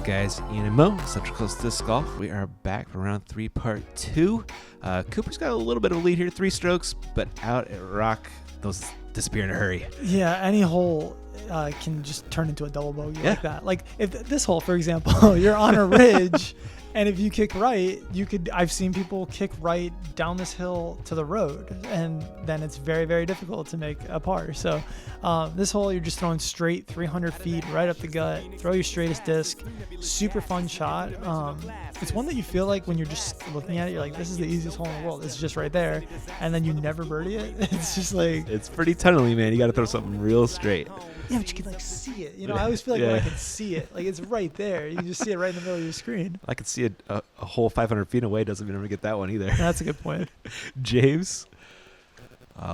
guys? Ian and Mo, Central Coast Disc Golf. We are back for round 3, part 2. Cooper's got a little bit of a lead here, 3 strokes, but out at Rock, those disappear in a hurry. Yeah, any hole can just turn into a double bogey like that. Like if this hole, for example, you're on a ridge, and if you kick right, you could. I've seen people kick right down this hill to the road, and then it's very, very difficult to make a par. So this hole, you're just throwing straight 300 feet right up the gut. Throw your straightest disc. Super fun shot. It's one that you feel like when you're just looking at it, you're like, this is the easiest hole in the world. It's just right there, and then you never birdie it. It's just like it's pretty tunnely, man. You got to throw something real straight. Yeah, but you can like see it. You know, I always feel like when I can see it, like it's right there. You can just see it right in the middle of your screen. I could see a hole 500 feet away. Doesn't mean I'm gonna get that one either. That's a good point. James,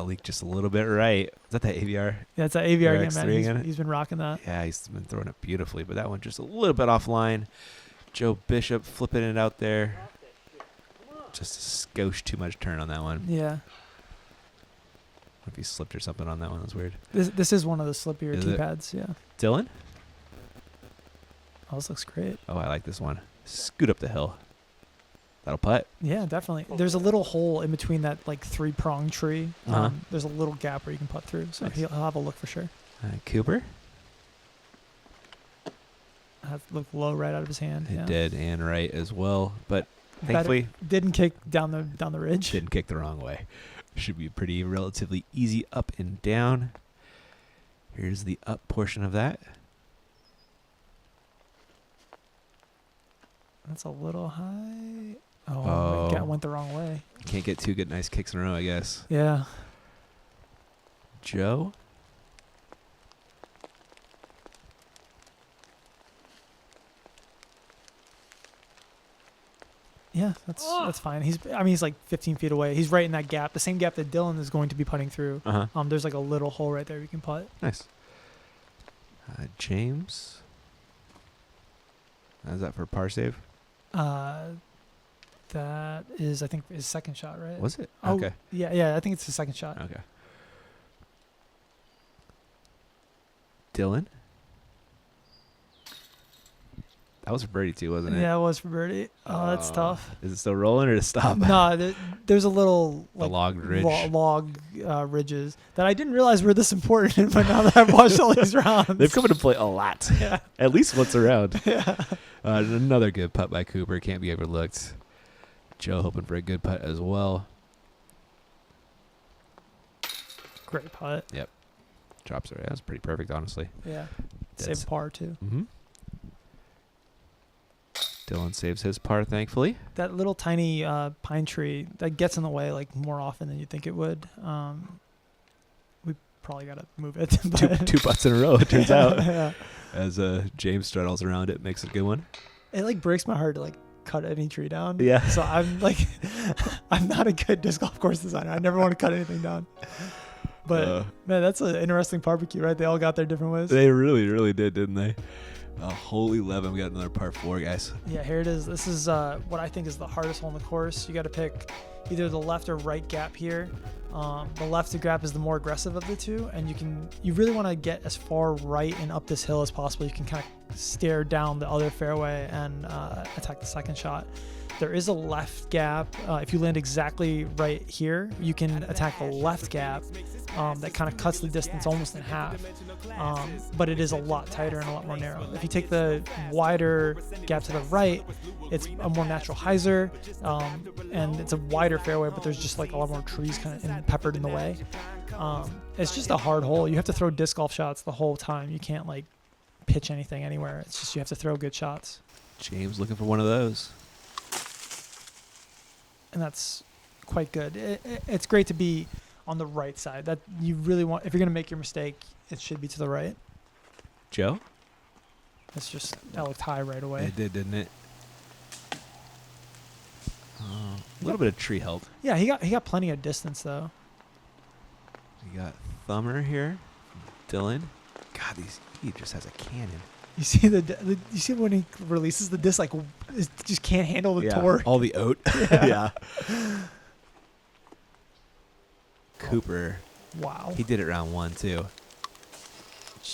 leaked just a little bit right. Is that AVR? Yeah, it's that AVR X3 again, man. He's been rocking that. Yeah, he's been throwing it beautifully, but that one just a little bit offline. Joe Bishop flipping it out there. Just a skosh too much turn on that one. Yeah. If he slipped or something on that one, that was weird. This is one of the slippier tee pads, yeah. Dylan? Oh, this looks great. Oh, I like this one. Scoot up the hill. That'll putt. Yeah, definitely. There's a little hole in between that like 3-prong tree. There's a little gap where you can putt through, so he'll have a look for sure. Cooper? That looked low right out of his hand. It did, and right as well, but thankfully didn't kick down the ridge. Didn't kick the wrong way. Should be pretty relatively easy up and down. Here's the up portion of that. That's a little high. Oh. It went the wrong way. Can't get 2 good nice kicks in a row, I guess. Yeah. Joe? Yeah, that's fine. He's like 15 feet away. He's right in that gap, the same gap that Dylan is going to be putting through. There's like a little hole right there you can putt. Nice. James. Is that for par save? That is, I think, his second shot, right? Was it? Oh, okay. Yeah, I think it's his second shot. Okay. Dylan. That was for birdie too, wasn't it? Yeah, it was for birdie. Oh, that's tough. Is it still rolling or to stop? No, there's a little like log ridge. Ridges that I didn't realize were this important, but now that I've watched all these rounds, they've come into play a lot. Yeah. At least once around. Yeah. Another good putt by Cooper. Can't be overlooked. Joe hoping for a good putt as well. Great putt. Yep. Drops it. That was pretty perfect, honestly. Yeah. Save par too. Mm-hmm. Dylan saves his par, thankfully. That little tiny pine tree that gets in the way like more often than you think it would. We probably got to move it. Two putts in a row, it turns out. Yeah. As James straddles around it, makes a good one. It like breaks my heart to like cut any tree down. Yeah. So I'm like, I'm not a good disc golf course designer. I never want to cut anything down. But man, that's an interesting barbecue, right? They all got their different ways. They really, really did, didn't they? Hole 11, we got another par 4, guys. Yeah, here it is. This is what I think is the hardest hole in the course. You got to pick either the left or right gap here. The left gap is the more aggressive of the two, and you really want to get as far right and up this hill as possible. You can kind of stare down the other fairway and attack the second shot. There is a left gap. If you land exactly right here, you can attack the left gap that kind of cuts the distance almost in half. But it is a lot tighter and a lot more narrow. If you take the wider gap to the right, it's a more natural hyzer, and it's a wider fairway, but there's just like a lot more trees kind of peppered in the way. It's just a hard hole. You have to throw disc golf shots the whole time. You can't like pitch anything anywhere. It's just you have to throw good shots. James looking for one of those. And that's quite good. It's great to be on the right side. That you really want. If you're going to make your mistake, it should be to the right. Joe? That looked high right away. It did, didn't it? A little bit of tree help. Yeah, he got plenty of distance though. We got Thummer here, Dylan. God, he just has a cannon. You see you see when he releases the disc, like it just can't handle the torque. All the oat. Yeah. Cooper. Wow. He did it round 1 too.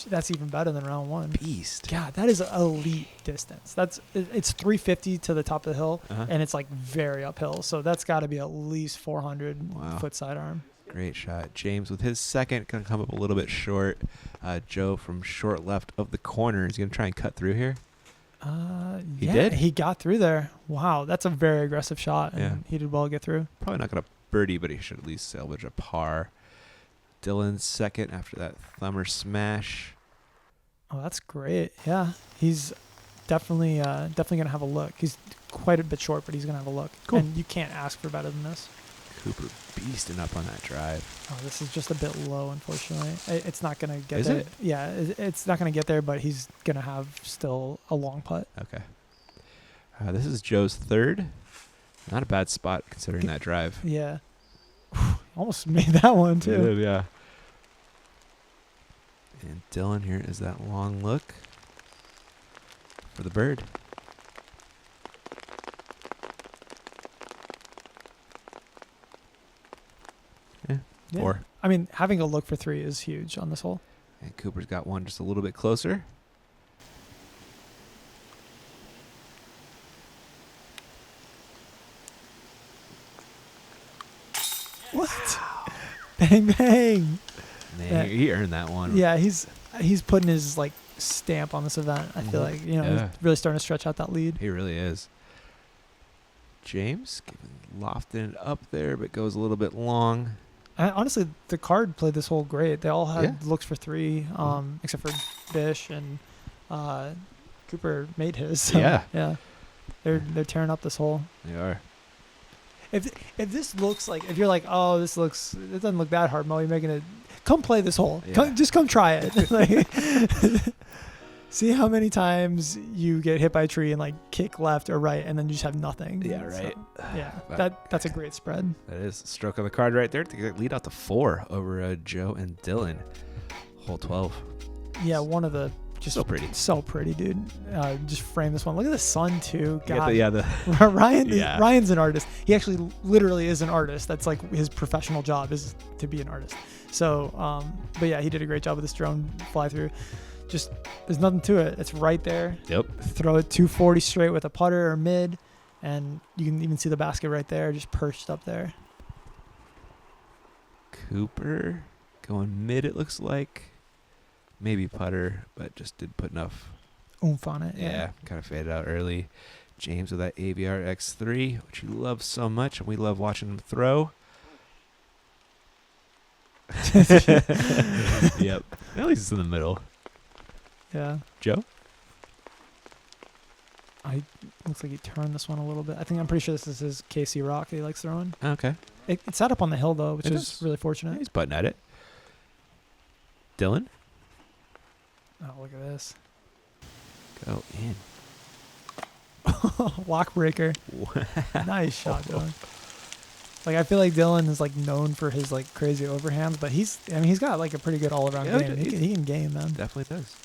That's even better than round 1. Beast. God, that is elite distance. It's 350 to the top of the hill, Uh-huh. and it's like very uphill. So that's got to be at least 400 Wow. foot sidearm. Great shot. James with his second going to come up a little bit short. Joe from short left of the corner is going to try and cut through here. He did? He got through there. Wow, that's a very aggressive shot, and Yeah. he did well to get through. Probably not going to birdie, but he should at least salvage a par. Dylan's second after that thumber smash. Oh, that's great. Yeah, he's definitely gonna have a look. He's quite a bit short, but he's gonna have a look. Cool. And you can't ask for better than this. Cooper beasting up on that drive. Oh, this is just a bit low, unfortunately. It's not gonna get Is there. it? Yeah, it's not gonna get there, but he's gonna have still a long putt. Okay. This is Joe's third. Not a bad spot considering that drive. Yeah, almost made that one He too. did, yeah. And Dylan here is that long look for the bird. Yeah, Yeah. 4. I mean, having a look for 3 is huge on this hole. And Cooper's got one just a little bit closer. What? Bang bang. Man, Yeah. he earned that one. Yeah, he's putting his like stamp on this event. I feel Mhm. like Yeah. he's really starting to stretch out that lead. He really is. James lofting it up there, but goes a little bit long. Honestly, the card played this hole great. They all had Yeah. looks for 3, except for Bish and Cooper made his. So, Yeah. yeah. They're tearing up this hole. They are. If this looks like, if you're like, oh, it doesn't look that hard, Mo, you're making it. Come play this hole. Yeah. Just come try it. Like, see how many times you get hit by a tree and like kick left or right, and then you just have nothing. Yeah, right. So, yeah, But- that's a great spread. That is a stroke on the card right there to get lead out to 4 over Joe and Dylan. Hole 12. Yeah, one of the just So pretty. so pretty, dude. Just frame this one. Look at the sun too. You God, get the Ryan. Yeah. Ryan's an artist. He actually literally is an artist. That's like his professional job is to be an artist. So, but yeah, he did a great job with this drone fly through. Just there's nothing to it. It's right there. Yep. Throw it 240 straight with a putter or mid, and you can even see the basket right there, just perched up there. Cooper going mid, it looks like. Maybe putter, but just did put enough. Oomph on it. Yeah, kind of faded out early. James with that AVR X3, which you love so much, and we love watching him throw. Yep. At least it's in the middle. Yeah. Joe? Looks like he turned this one a little bit. I'm pretty sure this is his KC rock that he likes throwing. Okay. It sat up on the hill though, which It is is. really fortunate. He's butting at it. Dylan? Oh, look at this. Go in. Lock breaker. Nice shot, Dylan. Like, I feel like Dylan is like known for his like crazy overhands, but he's got like a pretty good all around Yeah, game. He can game, man. Definitely does.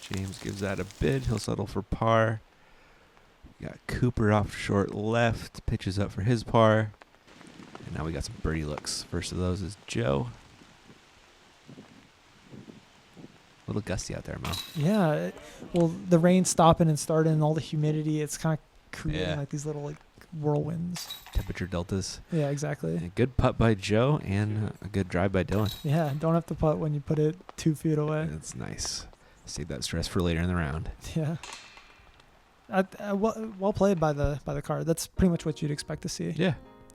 James gives that a bid. He'll settle for par. We got Cooper off short left. Pitches up for his par. And now we got some birdie looks. First of those is Joe. A little gusty out there, Mo. Yeah. Well, the rain stopping and starting and all the humidity, it's kind of creating Yeah. like these little like whirlwinds. Temperature deltas. Yeah, exactly. A good putt by Joe and a good drive by Dylan. Yeah, don't have to putt when you put it 2 feet away. That's nice. Save that stress for later in the round. Yeah. Well played by the card. That's pretty much what you'd expect to see. Yeah.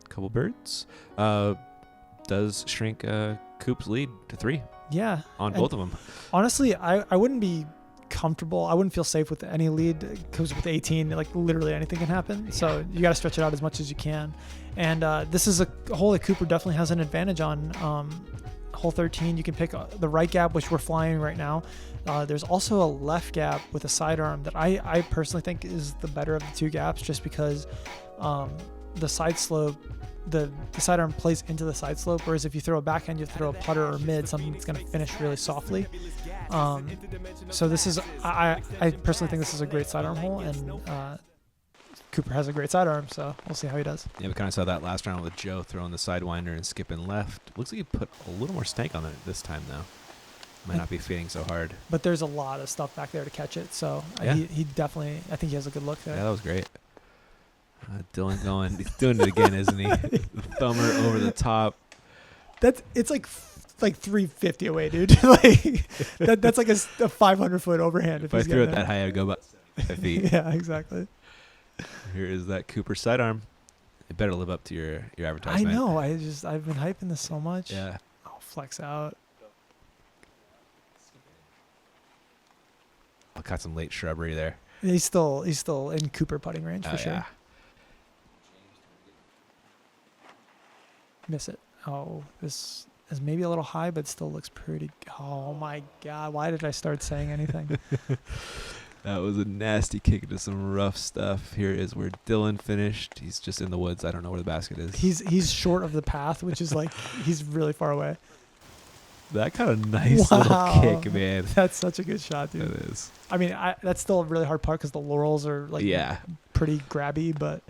Couple birds. Does shrink Coop's lead to 3 Yeah. on And both of them. honestly, I wouldn't be comfortable. I wouldn't feel safe with any lead because with 18, like literally anything can happen. So you got to stretch it out as much as you can. And this is a hole that Cooper definitely has an advantage on. Hole 13, you can pick the right gap, which we're flying right now. There's also a left gap with a sidearm that I personally think is the better of the 2 gaps, just because the side slope, the sidearm plays into the side slope, whereas if you throw a backhand, you have to throw a putter or mid, something that's going to finish really softly. So this is, I personally think this is a great sidearm hole, and Cooper has a great sidearm, so we'll see how he does. Yeah, we kind of saw that last round with Joe throwing the sidewinder and skipping left. Looks like he put a little more stank on it this time, though. Might not be feeding so hard. But there's a lot of stuff back there to catch it. So Yeah. he definitely, I think he has a good look there. Yeah, that was great. Dylan going. He's doing it again, isn't he? The thumber over the top. It's like 350 away, dude. Like that's like a 500-foot overhand. If I threw it that high, I'd go about 5 feet. Yeah, exactly. Here is that Cooper sidearm. It better live up to your advertisement. I know. I've been hyping this so much. Yeah. I'll flex out. I caught some late shrubbery there. He's still in Cooper putting range for sure. Yeah. Miss it. Oh, this is maybe a little high, but still looks pretty. Oh my God! Why did I start saying anything? That was a nasty kick into some rough stuff. Here is where Dylan finished. He's just in the woods. I don't know where the basket is. He's short of the path, which is like he's really far away. That kind of nice Wow. little kick, man. That's such a good shot, dude. That is. I mean, that's still a really hard part because the laurels are like pretty grabby, but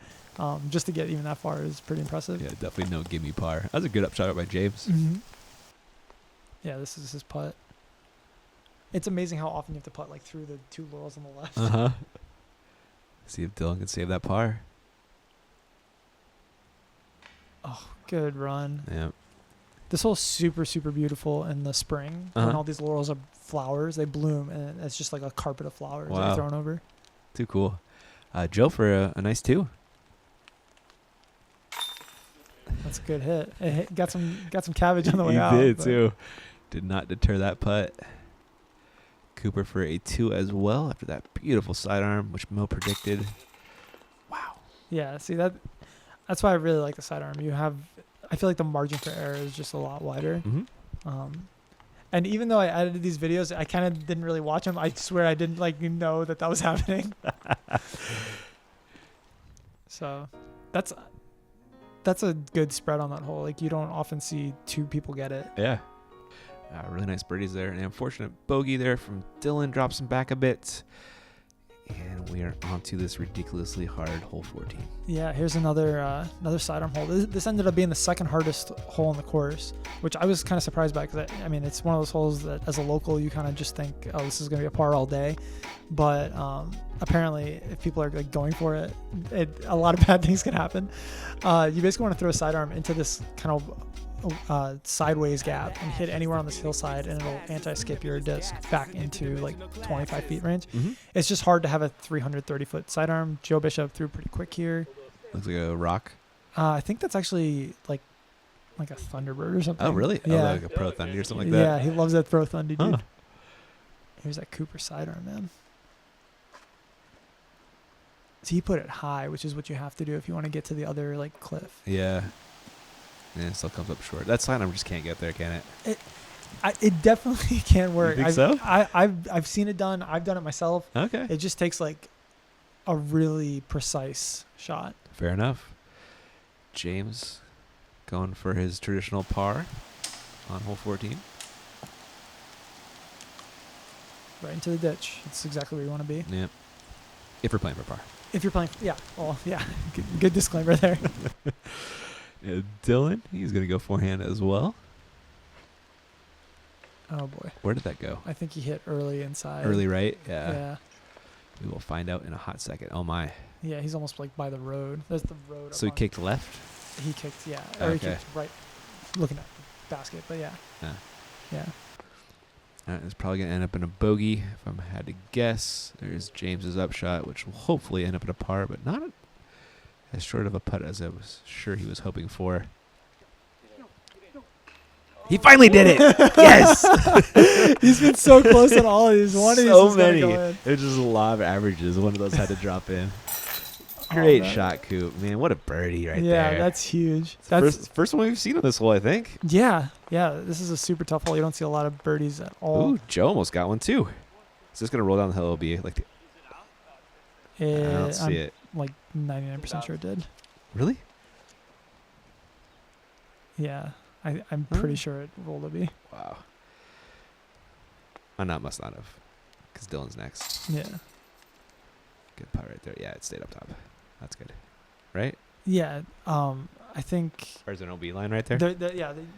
just to get even that far is pretty impressive. Yeah, definitely no gimme par. That was a good upshot by James. Mm-hmm. Yeah, this is his putt. It's amazing how often you have to putt like through the two laurels on the left. Uh-huh. See if Dylan can save that par. Oh, good run. Yeah. This hole's super, super beautiful in the spring when all these laurels are flowers. They bloom, and it's just like a carpet of flowers that are thrown over. Too cool. Joe for a nice 2. That's a good hit. It got some cabbage on the way out. He did, too. Did not deter that putt. Cooper for a 2 as well after that beautiful sidearm, which Mo predicted. Wow. Yeah, see that's why I really like the sidearm. I feel like the margin for error is just a lot wider. Mm-hmm. And even though I edited these videos, I kind of didn't really watch them. I swear I didn't know that was happening. So that's a good spread on that hole. Like you don't often see 2 people get it. Yeah. Really nice birdies there. An unfortunate bogey there from Dylan drops him back a bit. And we are on to this ridiculously hard hole 14. Yeah, here's another sidearm hole. This ended up being the second hardest hole in the course, which I was kind of surprised by because, I mean, it's one of those holes that as a local you kind of just think, oh, this is going to be a par all day. But apparently, if people are like going for it, a lot of bad things can happen. You basically want to throw a sidearm into this kind of sideways gap and hit anywhere on this hillside, and it'll anti-skip your disc back into like 25 feet range. Mm-hmm. It's just hard to have a 330-foot sidearm. Joe Bishop threw pretty quick here. Looks like a rock. I think that's actually like a Thunderbird or something. Oh, really? Yeah. Oh, like a Pro Thunder or something like that? Yeah, he loves that Pro Thunder, dude. Huh. Here's that Cooper sidearm, man. So he put it high, which is what you have to do if you want to get to the other like cliff. Yeah. Yeah, it still comes up short. That sidearm just can't get there, can it? It definitely can work. You think so? I've seen it done. I've done it myself. Okay. It just takes like a really precise shot. Fair enough. James going for his traditional par on hole 14. Right into the ditch. That's exactly where you want to be. Yeah. If we're playing for par. If you're playing, yeah. Well, yeah. Good disclaimer there. Yeah, Dylan, he's going to go forehand as well. Oh, boy. Where did that go? I think he hit early inside. Early right? Yeah. Yeah. We will find out in a hot second. Oh, my. Yeah, he's almost like by the road. There's the road. So he kicked left? He kicked, yeah. Or he Okay. kicked right, looking at the basket, but yeah. Yeah. Yeah. It's probably going to end up in a bogey, if I had to guess. There's James's upshot, which will hopefully end up in a par, but not as short of a putt as I was sure he was hoping for. He finally did it! Yes! He's been so close on all of these. One of these So is gonna many. go in. There's just a lot of averages. One of those had to drop in. Great shot, Coop. Man, what a birdie right there. Yeah, that's huge. It's That's the first one we've seen on this hole, I think. yeah. This is a super tough hole. You don't see a lot of birdies at all. Ooh, Joe almost got one too. Is this gonna roll down the hill? It'll be like I don't see I'm it. like 99% sure it did. Really? Yeah, I'm pretty sure it rolled a B. Wow. Oh, no, it must not have. Because Dylan's next. Yeah. Good putt right there. Yeah, it stayed up top. That's good. Right? Yeah. I think. Or is there an OB line right there?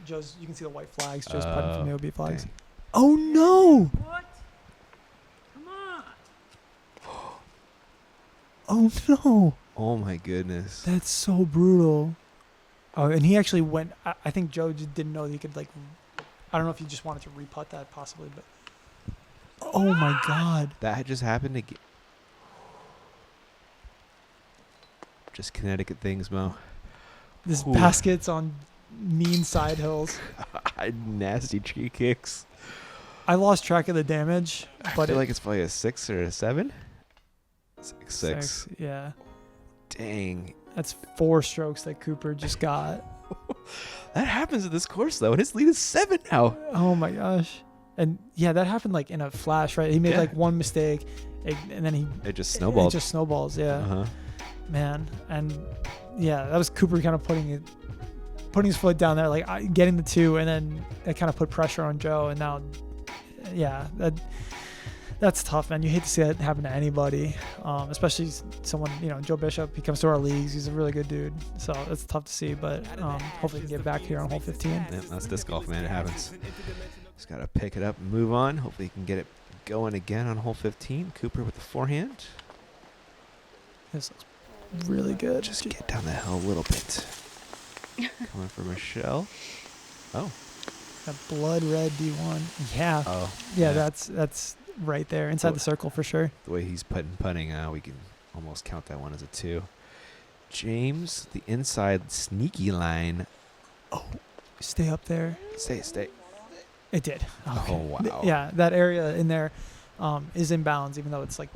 Joe's. You can see the white flags. Joe's putting from the OB flags. Okay. Oh no! What? Come on. Oh no! Oh my goodness. That's so brutal. Oh, and he actually went. I think Joe just didn't know that he could like. I don't know if he just wanted to re-putt that possibly, but. Oh my God! That just happened again. Just Connecticut things, Mo. This Ooh. basket's on mean side hills. Nasty tree kicks. I lost track of the damage, I but feel like it's probably a 6 or a 7. 6. Yeah, Dang. that's 4 strokes that Cooper just got. That happens at this course, though, and his lead is 7 now. Oh my gosh! And yeah, that happened like in a flash, right? He made like one mistake, and then It just snowballed. It just snowballs, yeah. Uh-huh. Man, and yeah, that was Cooper kind of putting his foot down there, like getting the 2, and then that kind of put pressure on Joe, and now, yeah, that's tough, man. You hate to see that happen to anybody, especially someone, Joe Bishop. He comes to our leagues. He's a really good dude, so it's tough to see, but hopefully he can get back here on hole 15. Yeah, that's disc golf, man. It happens. Just got to pick it up and move on. Hopefully he can get it going again on hole 15. Cooper with the forehand. This looks really good. Just get down the hill a little bit. Coming for Michelle. Oh. That blood red D1. Yeah. Oh. Yeah, that's right there inside the circle for sure. The way he's putting, we can almost count that one as a 2. James, the inside sneaky line. Oh, stay up there. Stay. It did. Okay. Oh, wow. Yeah, that area in there is in bounds, even though it's like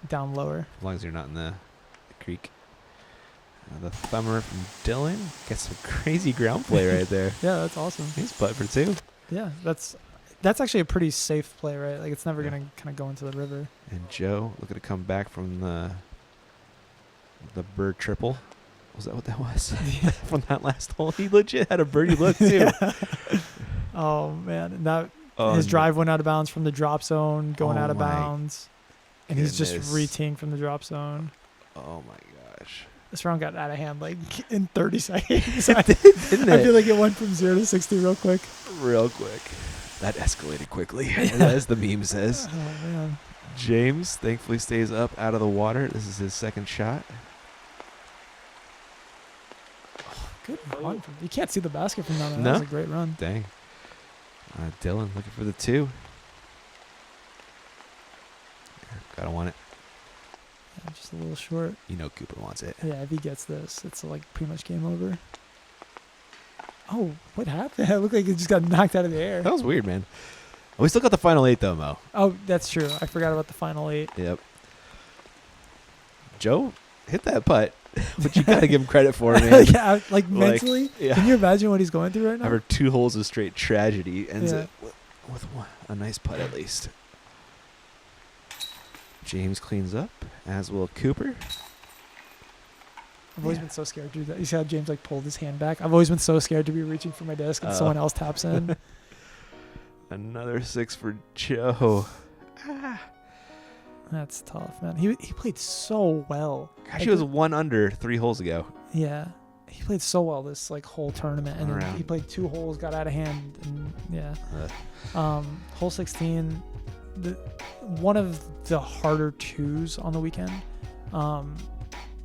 down lower. As long as you're not in the creek. The thumber from Dylan gets some crazy ground play right there. Yeah, that's awesome. He's putt for 2. Yeah, that's actually a pretty safe play, right? Like it's never gonna kind of go into the river. And Joe looking to come back from the bird triple. Was that what that was? From that last hole, he legit had a birdie look too. Yeah. Oh man, and his drive went out of bounds from the drop zone, going out of bounds, and he's just re-teeing from the drop zone. Oh my gosh. This round got out of hand like in 30 seconds. Didn't it? I feel like it went from 0 to 60 real quick. Real quick. That escalated quickly, as the meme says. Oh, man. James thankfully stays up out of the water. This is his second shot. Good run. You can't see the basket from down there. No? That was a great run. Dang. Dylan looking for the 2. Gotta want it. Yeah, just a little short. You know Cooper wants it. Yeah, if he gets this, it's like pretty much game over. Oh, what happened? It looked like it just got knocked out of the air. That was weird, man. We still got the final 8 though, Mo. Oh, that's true. I forgot about the final 8. Yep. Joe hit that putt, but you gotta give him credit for it, man. Yeah, like mentally. Yeah. Can you imagine what he's going through right now? After 2 holes of straight tragedy, ends Yeah. it with a nice putt at least. James cleans up, as will Cooper. I've always been so scared to do that. You see how James like pulled his hand back? I've always been so scared to be reaching for my disc and someone else taps in. Another 6 for Joe. That's tough, man. He played so well. Gosh, he was 1 under 3 holes ago. Yeah. He played so well this like whole tournament, and then Around. he played 2 holes, got out of hand, and yeah. Hole 16, one of the harder 2s on the weekend.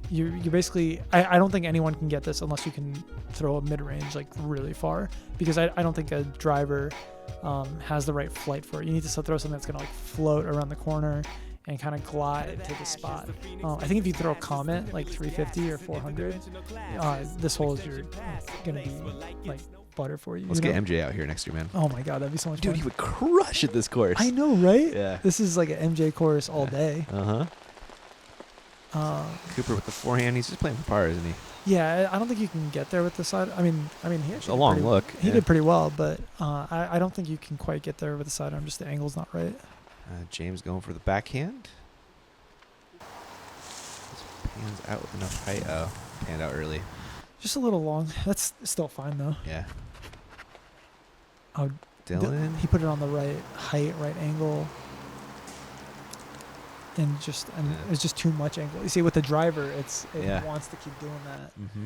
You basically, I don't think anyone can get this unless you can throw a mid-range like really far, because I don't think a driver has the right flight for it. You need to throw something that's gonna like float around the corner and kind of glide to the spot. I think if you throw a Comet like 350 or 400, this hole is gonna be like butter for you. Let's get MJ out here next year, man. Oh my god, that'd be so much Dude, fun. he would crush at this course. I know, right? Yeah. This is like an MJ course all day. Cooper with the forehand. He's just playing for par, isn't he? Yeah, I don't think you can get there with the side. I mean, he actually A long look. He did pretty well, but I don't think you can quite get there with the sidearm. Just the angle's not right. James going for the backhand. Just pans out with enough height. Oh, panned out early. Just a little long. That's still fine though. Yeah. Oh, Dylan. he put it on the right height, right angle. And it's just too much angle. You see, with the driver, it wants to keep doing that. Mm-hmm.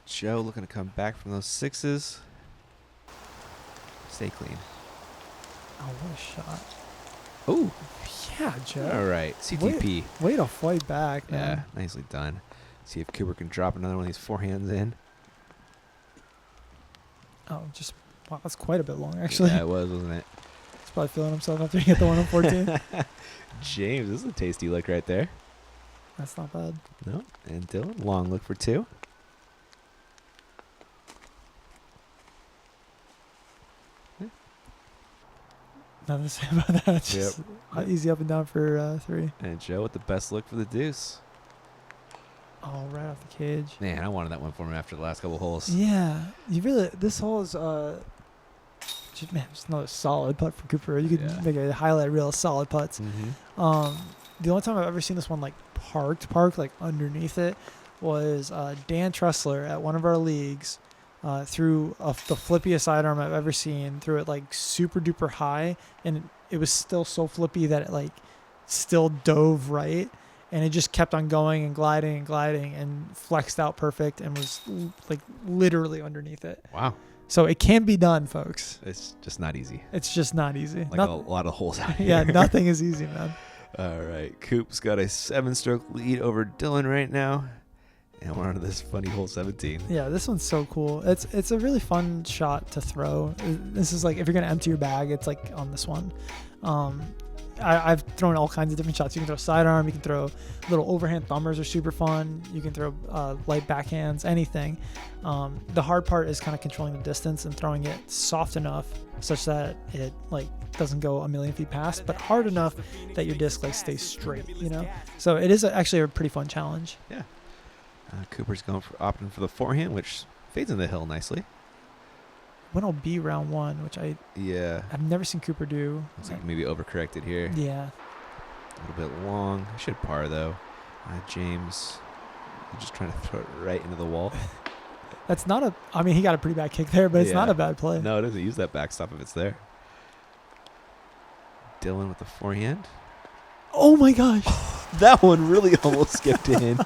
Joe looking to come back from those 6s. Stay clean. Oh, what a shot. Oh, Yeah, Joe. all right. CTP. Way to fight back, Yeah, man. nicely done. See if Cooper can drop another one of these forehands in. Oh, just, wow, that's quite a bit long, actually. Yeah, it was, wasn't it? He's probably feeling himself after he hit the one on 14. James, this is a tasty look right there. That's not bad. No, and Dylan, long look for 2. Nothing to say about that. Just easy up and down for 3. And Joe with the best look for the deuce. Oh, right off the cage. Man, I wanted that one for him after the last couple holes. Yeah, you really. This hole is just another solid putt for Cooper. You could make a highlight reel of solid putts. Mm-hmm. The only time I've ever seen this one like parked like underneath it was Dan Tressler at one of our leagues. Threw the flippiest sidearm I've ever seen. Threw it like super duper high, and it was still so flippy that it like still dove right, and it just kept on going and gliding and flexed out perfect and was like literally underneath it. Wow. So it can be done, folks. It's just not easy. It's just not easy. Like a lot of holes out here. Yeah, nothing is easy, man. All right. Coop's got a 7-stroke lead over Dylan right now. And we're on to this funny hole 17. Yeah, this one's so cool. It's a really fun shot to throw. This is like, if you're going to empty your bag, it's like on this one. I've thrown all kinds of different shots. You can throw sidearm. You can throw little overhand thumbers are super fun. You can throw light backhands, anything. The hard part is kind of controlling the distance and throwing it soft enough such that it like doesn't go a million feet past, but hard enough that your disc like stays straight, you know? So it is actually a pretty fun challenge. Yeah. Cooper's opting for the forehand, which fades in the hill nicely. When will be round 1, which Yeah. I've never seen Cooper do. Looks like maybe overcorrected here. Yeah. A little bit long. Should par though. James, he's just trying to throw it right into the wall. That's not a. I mean, he got a pretty bad kick there, but it's not a bad play. No, it doesn't use that backstop if it's there. Dylan with the forehand. Oh my gosh. That one really almost skipped in.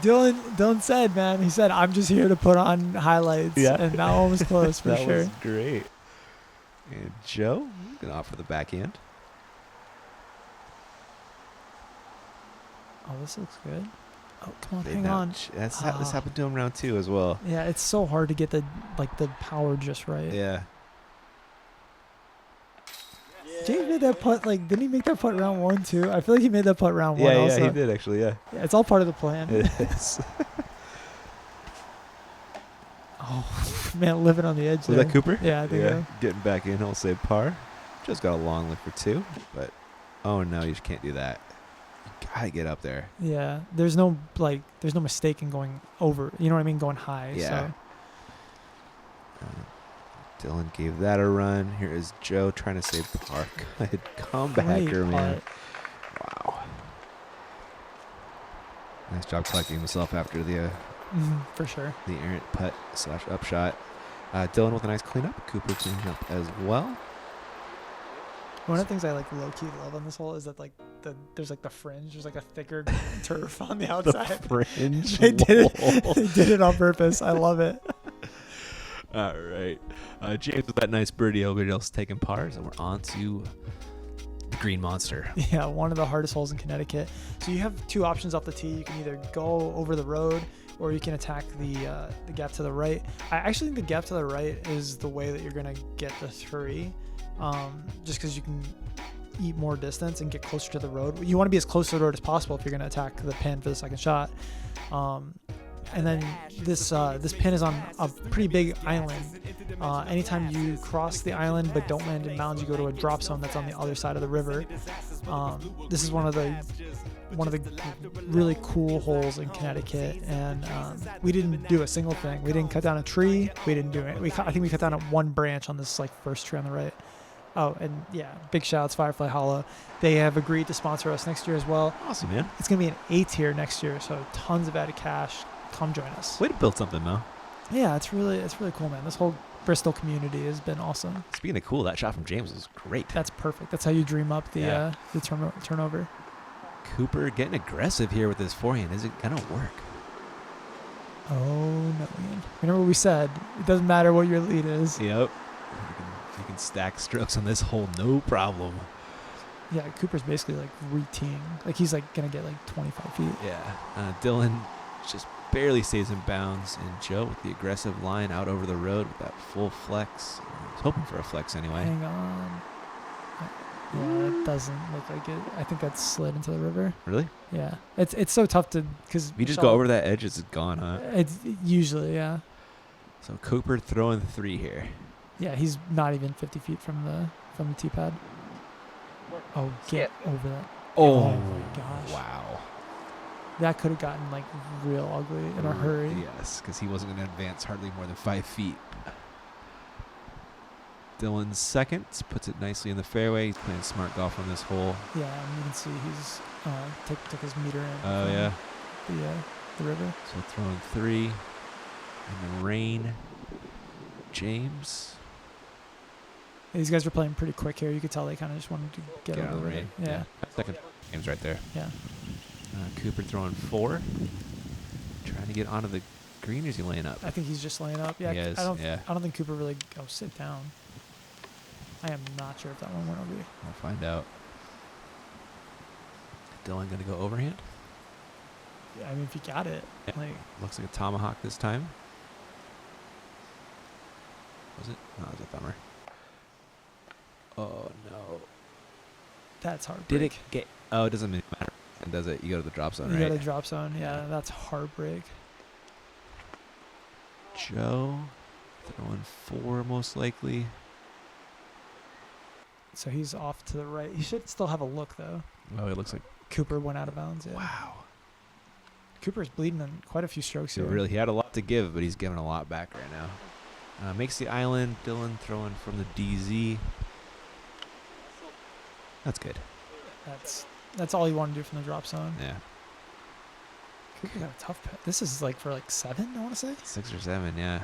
Dylan said, man, he said, I'm just here to put on highlights. Yeah. And that one was close for that sure. was great. And Joe, going to opt for the backhand. Oh, this looks good. Oh, come on, Big hang on. notch. This happened to him round 2 as well. Yeah, it's so hard to get the power just right. Yeah. James made that putt, didn't he make that putt round 1 too? I feel like he made that putt round 1 also. Yeah, he did actually, yeah. Yeah, it's all part of the plan. It is. Oh, man, living on the edge Was there. that Cooper? Yeah, I think so. Getting back in, I'll say par. Just got a long look for 2, but oh no, you just can't do that. You gotta get up there. Yeah, there's no mistake in going over. You know what I mean? Going high. Yeah. So. Dylan gave that a run. Here is Joe trying to save par. Good comebacker, man. Wow. Nice job collecting himself after the for sure. the errant putt / upshot. Dylan with a nice cleanup. Cooper cleaning up as well. One of the things I low key love on this hole is that there's the fringe. There's a thicker turf on the outside. The fringe. They did it. They did it on purpose. I love it. All right. James with that nice birdie. Everybody else taking pars, and we're on to the Green Monster. Yeah, one of the hardest holes in Connecticut. So you have 2 options off the tee. You can either go over the road or you can attack the gap to the right. I actually think the gap to the right is the way that you're going to get the 3, just because you can eat more distance and get closer to the road. You want to be as close to the road as possible if you're going to attack the pin for the second shot. And then this pin is on a pretty big island. Anytime you cross the island but don't land in bounds, you go to a drop zone that's on the other side of the river. This is one of the really cool holes in Connecticut, and we didn't do a single thing. We didn't cut down a tree. We didn't do it. I think we cut down one branch on this first tree on the right. Oh, and yeah, big shouts, Firefly Hollow. They have agreed to sponsor us next year as well. Awesome, man. It's gonna be an 8-tier next year, so tons of added cash. Come join us. Way to build something, Mo. Yeah, it's really cool, man. This whole Bristol community has been awesome. Speaking of cool, that shot from James was great. That's perfect. That's how you dream up the turnover. Cooper getting aggressive here with his forehand. Is it gonna work? Oh no, man. Remember what we said? It doesn't matter what your lead is. Yep. can stack strokes on this hole, no problem. Yeah, Cooper's basically like re-teeing. Like he's like gonna get like 25 feet. Yeah. Dylan just barely stays in bounds, and Joe with the aggressive line out over the road with that full flex. I was hoping for a flex anyway. Hang on. Yeah, it doesn't look like it. I think that's slid into the river. Really? Yeah, it's so tough to because If you just go over that edge, it's gone, huh? It's usually So Cooper throwing 3 here. yeah. He's not even 50 feet from the tee pad. Oh, get over that! Oh, my gosh! Wow. That could have gotten like real ugly in a hurry. Yes, because he wasn't going to advance hardly more than 5 feet. Dylan's second, puts it nicely in the fairway. He's playing smart golf on this hole. Yeah, and you can see he's took his meter in. Oh, from yeah. The river. So throwing 3 in the rain. James. These guys were playing pretty quick here. You could tell they kind of just wanted to get Get out over of the it. rain. Yeah. Second. James right there. Yeah. Cooper throwing 4. Trying to get onto the green, or is he laying up? I think he's just laying up. Yeah. He is, I don't yeah. think Cooper really. Oh, sit down. I am not sure if that one went over. We'll find out. Dylan going to go overhand? Yeah, I mean, if you got it, Yeah. like Looks like a tomahawk this time. Was it? No, it was a thumber. Oh, no. that's hard. Did it get... Oh, it doesn't matter. And does it? You go to the drop zone, You right? got a drop zone. Yeah, that's heartbreak. Joe throwing 4 most likely. So he's off to the right. He should still have a look though. Oh, it looks like... Cooper went out of bounds. Yeah. Wow. Cooper's bleeding on quite a few strokes So here. really, he had a lot to give, but he's giving a lot back right now. Makes the island. Dylan throwing from the DZ. That's good. That's all you want to do from the drop zone. Yeah. Cooper got a tough pet. This is like for like 7, I want to say. 6 or 7, yeah.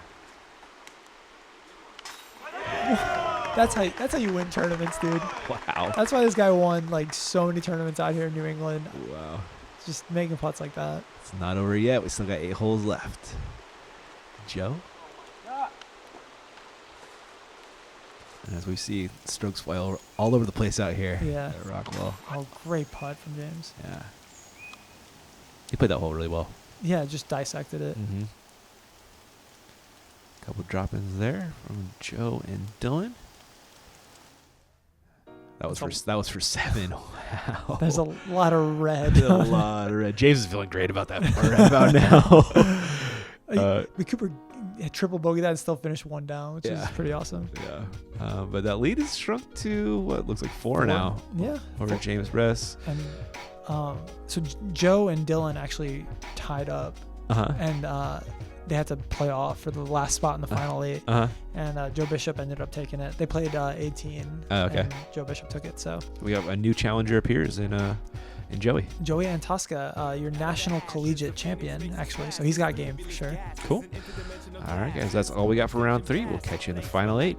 That's how you win tournaments, dude. Wow. That's why this guy won like so many tournaments out here in New England. Wow. Just making putts like that. It's not over yet. We still got 8 holes left. Joe? And as we see, strokes fly all over the place out here Yeah. at Rockwell. Oh, great putt from James. Yeah. He played that hole really well. Yeah, just dissected it. Mm-hmm. Couple drop-ins there from Joe and Dylan. That was for 7. Wow. There's a lot of red. There's a lot of red. James is feeling great about that right about now. Cooper had triple bogey that and still finished 1 down, which is Yeah. pretty awesome. Yeah. But that lead is shrunk to what looks like 4 now Yeah. over James Bress. And so Joe and Dylan actually tied up, Uh-huh. and they had to play off for the last spot in the final 8. Uh-huh. And Joe Bishop ended up taking it. They played 18. Oh, okay. And Joe Bishop took it. So We have a new challenger appears in Joey. Joey Antosca, your national collegiate champion, actually. So he's got game for sure. Cool. All right, guys. That's all we got for round 3. We'll catch you in the final 8.